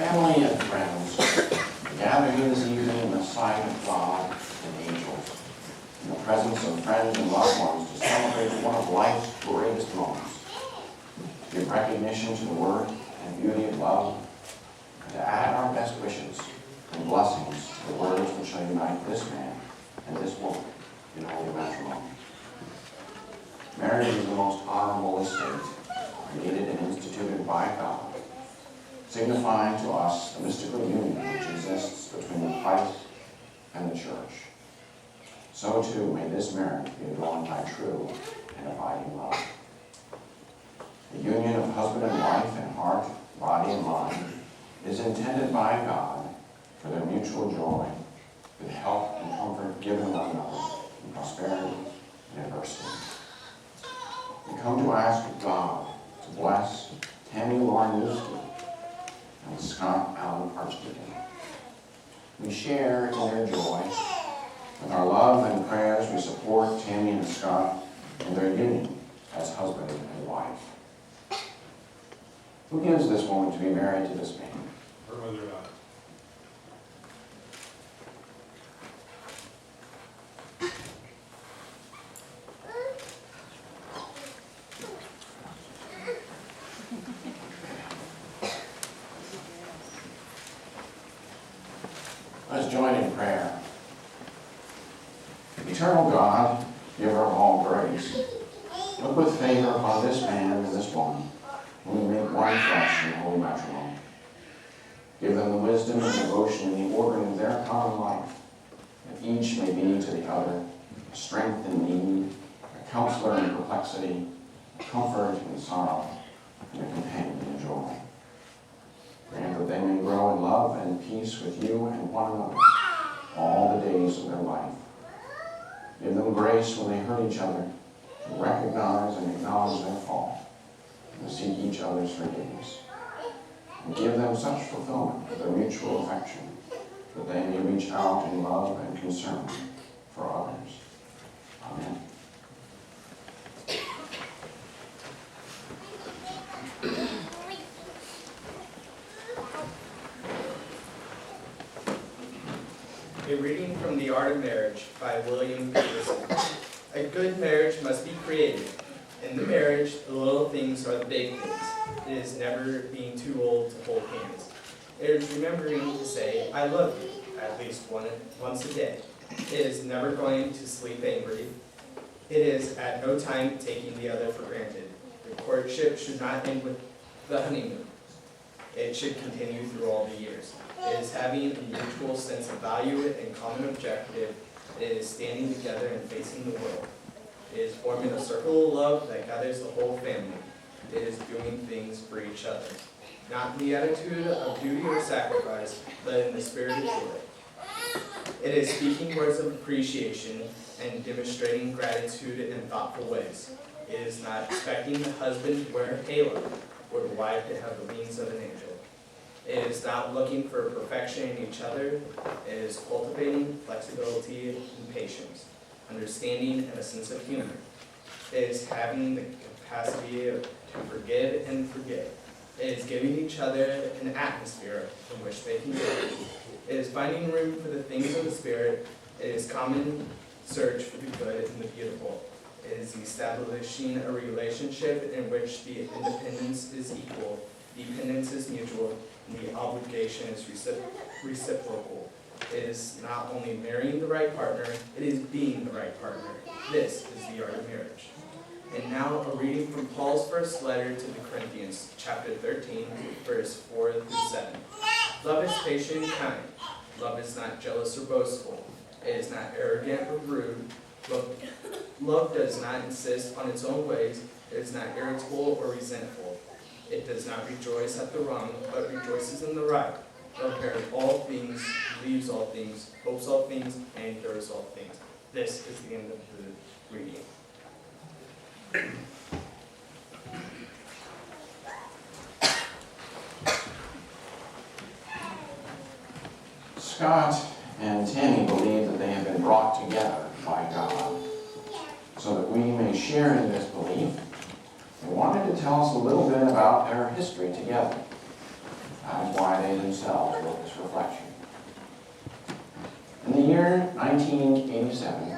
Family and friends, we gather here this evening in the sight of God and angels, in the presence of friends and loved ones to celebrate one of life's greatest moments, to give recognition to the worth and beauty of love, and to add our best wishes and blessings to the words which shall unite this man and this woman in holy matrimony. Marriage is the most honorable estate, created and instituted by God, signifying to us the mystical union which exists between Christ and the church. So too may this marriage be adorned by true and abiding love. The union of husband and wife in heart, body, and mind is intended by God for their mutual joy, with help and comfort given one another in prosperity and adversity. We come to ask God to bless Tammy Lauren-Newski and Scott Allen Archdeacon. We share in their joy. With our love and prayers, we support Tammy and Scott in their union as husband and wife. Who gives this woman to be married to this man? Her mother and I. Let us join in prayer. Eternal God, giver of all grace, look with favor upon this man and this woman, whom we make one flesh in holy matrimony. Give them the wisdom and devotion in the ordering of their common life, that each may be to the other a strength in need, a counselor in perplexity, a comfort in sorrow, and a companion in joy. Grant that they may grow in love and peace with you and one another all the days of their life. Give them grace when they hurt each other to recognize and acknowledge their fault and to seek each other's forgiveness. And give them such fulfillment of their mutual affection that they may reach out in love and concern for others. Amen. A reading from The Art of Marriage by William Peterson. A good marriage must be created. In the marriage, the little things are the big things. It is never being too old to hold hands. It is remembering to say, I love you, at least once a day. It is never going to sleep angry. It is at no time taking the other for granted. The courtship should not end with the honeymoon. It should continue through all the years. It is having a mutual sense of value and common objective. It is standing together and facing the world. It is forming a circle of love that gathers the whole family. It is doing things for each other. Not in the attitude of duty or sacrifice, but in the spirit of joy. It is speaking words of appreciation and demonstrating gratitude in thoughtful ways. It is not expecting the husband to wear a halo or the wife to have the wings of an angel. It is not looking for perfection in each other. It is cultivating flexibility and patience, understanding and a sense of humor. It is having the capacity to forgive and forget. It is giving each other an atmosphere in which they can grow. It is finding room for the things of the Spirit. It is common search for the good and the beautiful. It is establishing a relationship in which the independence is equal, dependence is mutual, and the obligation is reciprocal. It is not only marrying the right partner, it is being the right partner. This is the art of marriage. And now a reading from Paul's first letter to the Corinthians, chapter 13, verse 4 through 7. Love is patient and kind. Love is not jealous or boastful. It is not arrogant or rude. Love does not insist on its own ways. It is not irritable or resentful. It does not rejoice at the wrong, but rejoices in the right. Love bears all things, believes all things, hopes all things, and endures all things. This is the end of the reading. Scott and Tammy believe that they have been brought together by God. So that we may share in this belief, they wanted to tell us a little bit about their history together. That is why why they themselves wrote this reflection. In the year 1987,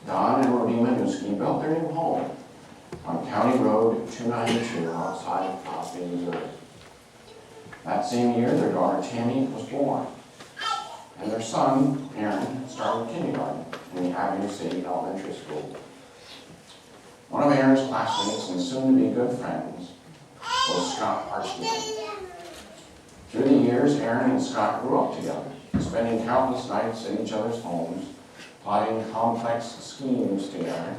Don and Rodi Manusky built their new home on County Road 292 outside of Crosby, Missouri. That same year, their daughter Tammy was born, and their son, Aaron, started kindergarten in the Avenue City Elementary School. One of Aaron's classmates and soon-to-be good friends was Scott Archdeacon. Through the years, Aaron and Scott grew up together, spending countless nights in each other's homes, plotting complex schemes together.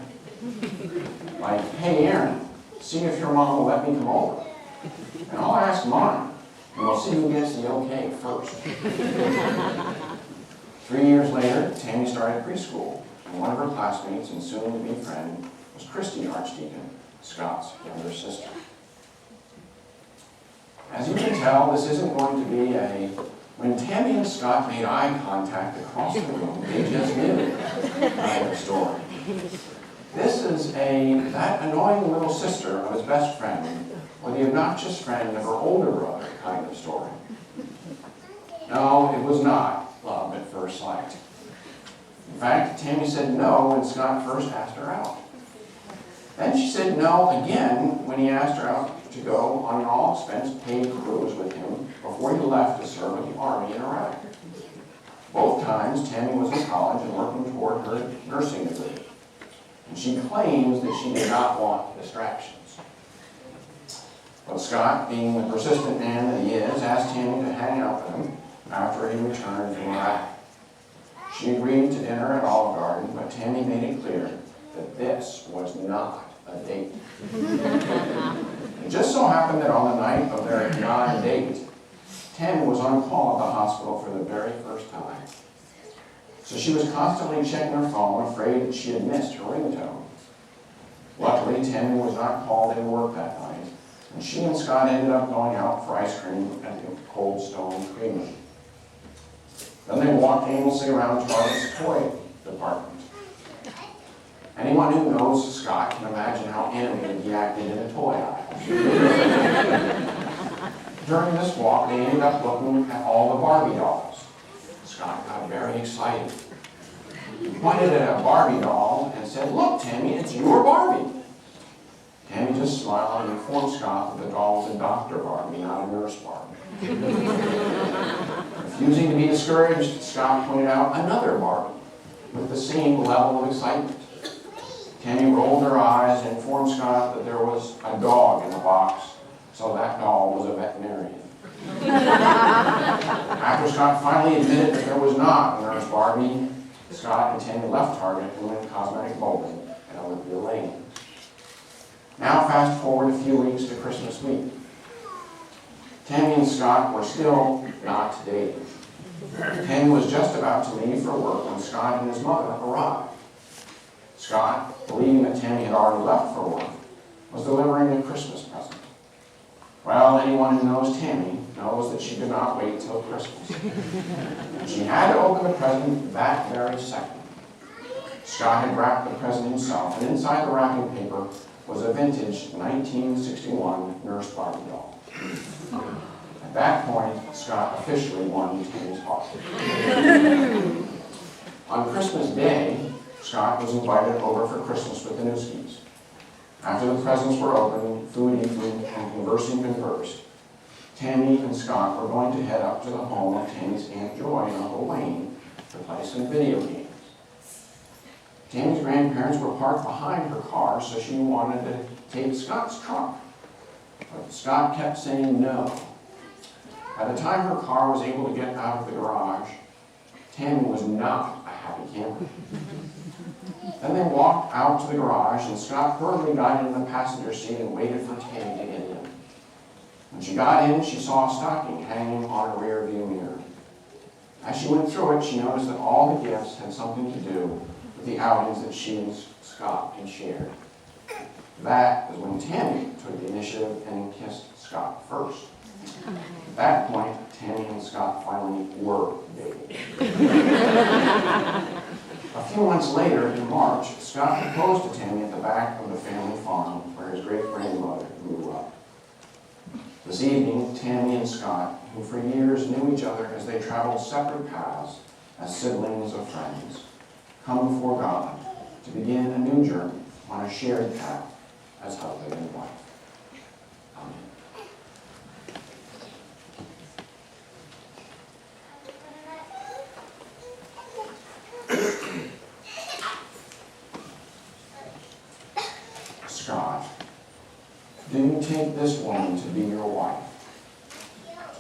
Like, hey Aaron, see if your mom will let me come over. And I'll ask mine, and we'll see who gets the okay first. 3 years later, Tammy started preschool, and one of her classmates and soon-to-be friend was Christy Archdeacon, Scott's younger sister. As you can tell, this isn't going to be a when Tammy and Scott made eye contact across the room, they just knew kind of story. This is that annoying little sister of his best friend, or the obnoxious friend of her older brother kind of story. No, it was not love at first sight. In fact, Tammy said no when Scott first asked her out. Then she said no again when he asked her out to go on an all-expense-paid cruise with him before he left to serve in the Army in Iraq. Both times, Tammy was in college and working toward her nursing degree, and she claims that she did not want distractions. But Scott, being the persistent man that he is, asked Tammy to hang out with him after he returned from Iraq. She agreed to dinner at Olive Garden, but Tammy made it clear that this was not a date. It just so happened that on the night of their non-date, Tammy was on call at the hospital for the very first time. So she was constantly checking her phone, afraid that she had missed her ringtone. Luckily, Tammy was not called into work that night, and she and Scott ended up going out for ice cream at the Cold Stone Creamery. Then they walked aimlessly around Charlie's toy department. Anyone who knows Scott can imagine how animated he acted in a toy aisle. During this walk, they ended up looking at all the Barbie dolls. Scott got very excited. He pointed at a Barbie doll and said, "Look, Tammy, it's your Barbie." Tammy just smiled and informed Scott that the doll was a Dr. Barbie, not a nurse Barbie. Refusing to be discouraged, Scott pointed out another Barbie with the same level of excitement. Tammy rolled her eyes and informed Scott that there was a dog in the box, so that doll was a veterinarian. After Scott finally admitted that there was not a nurse Barbie, Scott and Tammy left Target and went to Cosmetic Bowling at Olympia Lane. Now fast forward a few weeks to Christmas week. Tammy and Scott were still not dating. Tammy was just about to leave for work when Scott and his mother arrived. Scott, believing that Tammy had already left for work, was delivering a Christmas present. Well, anyone who knows Tammy knows that she could not wait till Christmas. And she had to open the present that very second. Scott had wrapped the present himself, and inside the wrapping paper was a vintage 1961 Nurse Barbie doll. At that point, Scott officially won Tammy's heart. On Christmas Day, Scott was invited over for Christmas with the Newskis. After the presents were opened, food eaten, and conversed, Tammy and Scott were going to head up to the home of Tammy's Aunt Joy and Uncle Wayne to play some video games. Tammy's grandparents were parked behind her car, so she wanted to take Scott's trunk. But Scott kept saying no. By the time her car was able to get out of the garage, Tammy was not a happy camper. Then they walked out to the garage, and Scott hurriedly got in the passenger seat and waited for Tammy to get in. When she got in, she saw a stocking hanging on a rear view mirror. As she went through it, she noticed that all the gifts had something to do with the outings that she and Scott had shared. That is when Tammy took the initiative and kissed Scott first. At that point, Tammy and Scott finally were dating. A few months later, in March, Scott proposed to Tammy at the back of the family farm where his great-grandmother grew up. This evening, Tammy and Scott who for years knew each other as they traveled separate paths as siblings of friends, come before God to begin a new journey on a shared path as husband and wife. Amen. Scott, do you take this woman to be your wife,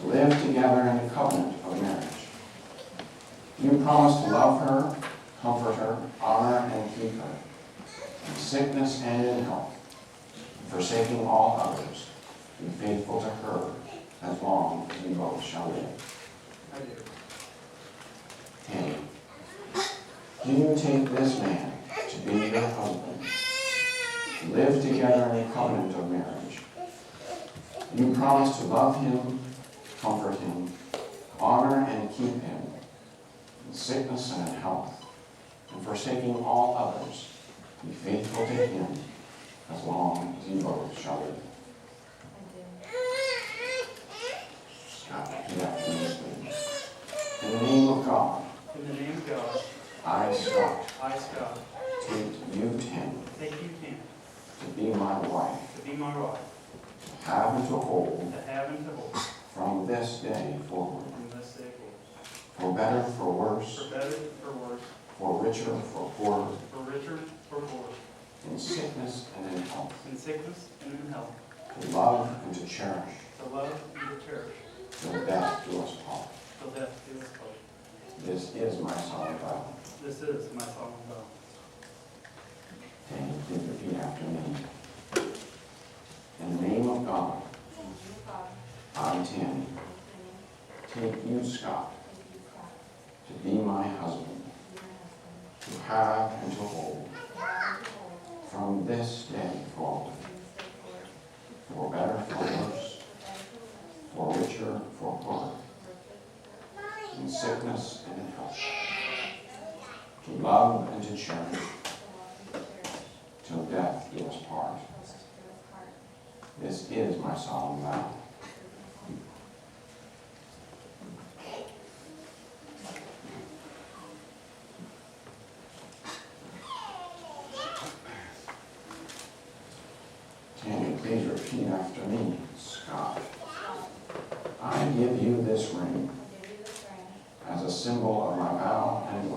to live together in the covenant of marriage? Do you promise to love her, comfort her, honor and keep her, in sickness and in health, and forsaking all others, be faithful to her as long as you both shall live? I do. Hey, do you take this man to be your husband, to live together in the covenant of marriage? Do you promise to love him, comfort him, honor and keep him, in sickness and in health, and forsaking all others, be faithful to him as long as you both shall live? Scott, repeat after me, please. In the name of God, In the name of God, I, Scott, I, Scott, take you, Tim, take you, Tim, to be my wife, to be my wife, to have and to hold to have and to hold from this day forward, from this day forward, for better, for worse, for better, for worse, for richer, for poorer, for richer, for poorer, in sickness and in health, in sickness and in health, to love and to cherish, to love and to cherish, till death do us part. till death do us part. This is my solemn vow. This is my solemn vow. And please repeat after me. In the name of God, I, Tim, take you, Scott, to be my husband, to have and to hold from this day forward, for better, for worse, for richer, for poorer, in sickness and in health, to love and to cherish, till death do us part. This is my solemn vow. Tammy, please repeat after me. Scott, I give you this ring as a symbol of my vow and